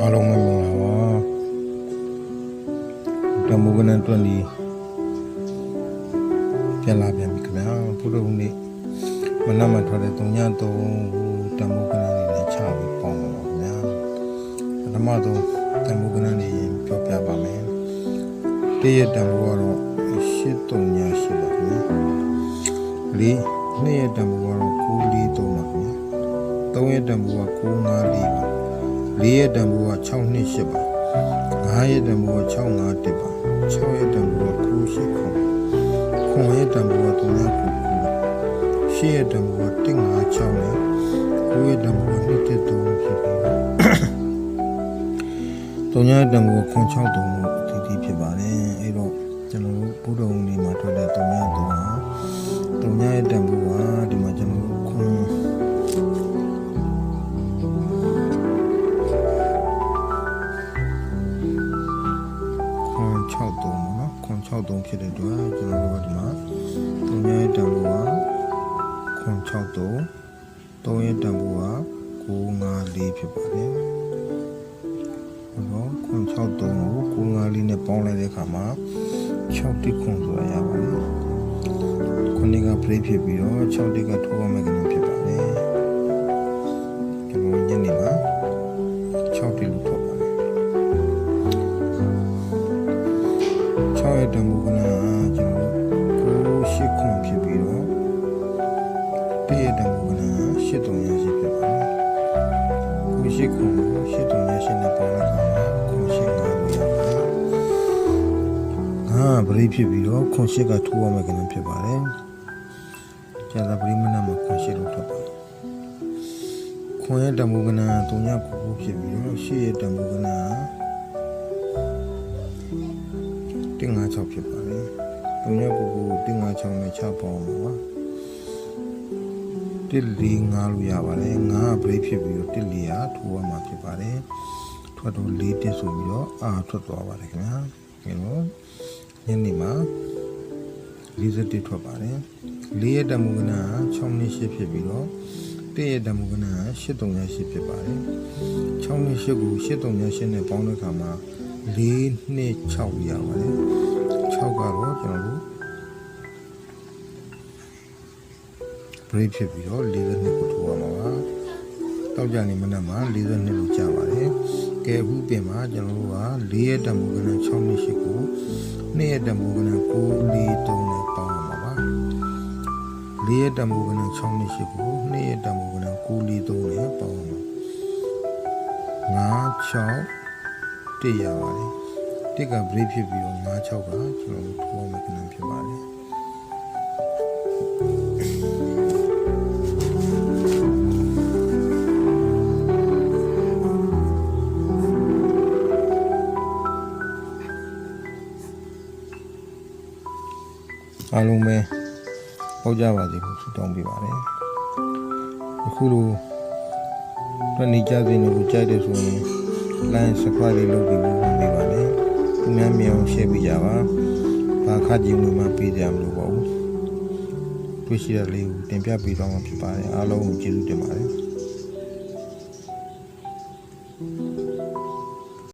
အားလုံးပဲမင်္ဂလာပါတမုကနန်20ပြန်လာပြန်ပြီခင်ဗျာဘုဒ္ဓဟူနေ့မနက်မှထွက်တဲ့3ည3တမုကနန်လေးနဲ့ချပြီးပေါင်းပါခင်ဗျာပထမဆုံးတမုကနန်လေးပြောပြပါမယ်တရက်တမုကတော့83ညရှိပါခင်ဗျာ2ရက်တမုကတော့943ပါခင်ဗျာ3ရက်တမုက954ပါ4ရက်တန်ဖိုးက628ပါ5ရက်တန်ဖိုးက651ပါ6ရက်တန်ဖိုးက989 9ရက်တန်ဖိုးက399 10ရက်တန်ဖိုးက156နဲ့9ရက်တန်ဖိုးက213ဖြစ်ပြီး3ရက်တန်ဖိုးက963အတီးဖြစ်ပါတယ်အဲ့တော့ကျွန်တော်တို့ဘုဒ္ဓဟူနေ့မှာထွက်တဲ့3ရက်3ဟာ3ရက်တန်ဖိုးကဒီမှာကျွန်တော်တို့63ဖြစ်တဲ့အတွက်ကျွန်တော်တို့ကဒီမှာ3ရက်တန်ဖိုးက963 3ရက်တန်ဖိုးက954ဖြစ်ပါတယ်။ဟော963ကို954နဲ့ပေါင်းလိုက်တဲ့အခါမှာ6တိခွန်ဆိုတာရပါတယ်။ခုနှစ်က break ဖြစ်ပြီးတော့6တိကထိုးရမယ့်ကနေ့ဖြစ်ပါတယ်။ကျွန်တော်ညနေမှာ6တိလို့ထုတ်ပါတယ်။6ရက်တန်ဖိုးကကျွန်တော်9ခွန်ဖြစ်ပြီးတော့1ရက်တန်ဖိုးက83ဖြစ်ပါတယ်။9ခွန်83နဲ့ပေါင်းလိုက်တာ985လို့ရပါတယ်။ဗရိဖြစ်ပြီးတော့ခွန်8ကထိုးရမယ့်ကနေ့ဖြစ်ပါတယ်။ကျန်တဲ့ဗရိမနမှာခွန်8လို့ထွက်ပါတယ်။ခွန်ရဲ့တန်ဖိုးက399ဖြစ်ပြီးတော့8ရဲ့တန်ဖိုးက156ဖြစ်ပါတယ်။399 156နဲ့6ပေါင်းပါပါ။145လို့ရပါတယ်။9 break ဖြစ်ပြီးတော့1လေးကထိုးရမှာဖြစ်ပါတယ်။ထွက်တော့4တက်ဆိုပြီးတော့ထွက်သွားပါတယ်ခင်ဗျာ။အဲတော့ညနေမှာ41ထွက်ပါတယ်။4ရက်တမှုကနာ628ဖြစ်ပြီးတော့1ရက်တမှုကနာ83ဖြစ်ပါတယ်။68ကို83နဲ့ပေါင်းတဲ့အခါမှာ426ရပါတယ်6ကတော့ကျွန်တော်တို့ break ဖြစ်ပြီးတော့42ကိုထိုးရမှာပါတောက်ကြနေမနက်မှာ42လို့ကြာပါတယ်ကဲအခုပြင်မှာကျွန်တော်တို့က4ရက်တန်ဖိုးကနဲ့68ကို2ရက်တန်ဖိုးကနဲ့943နဲ့ပေါင်းရမှာပါ4ရက်တန်ဖိုးကနဲ့68ကို2ရက်တန်ဖိုးကနဲ့943နဲ့ပေါင်းရမှာ56တိရပါတယ်တစ်က break ဖြစ်ပြီးတော့56ကကျွန်တော်တို့ထိုးအောင်လုပ်နေဖြစ်ပါတယ်အားလုံးပဲပေါ့ကြပါစေလို့ဆုတောင်းပေးပါတယ်အခုလိုတွေ့နေကြတဲ့လူကိုကြိုက်တယ်ဆိုရင် line subscribe လေးလုပ်ပြီးဝင်ပေးပါလေသူများမြင်အောင် share ပေးကြပါဘာခက်ကြီးဝင်မှပေးကြမလို့ပေါ့တွေ့ရှိတဲ့လေးကိုတင်ပြပေးတော့မှာဖြစ်ပါတယ်အားလုံးကိုကျေးဇူးတင်ပါတယ်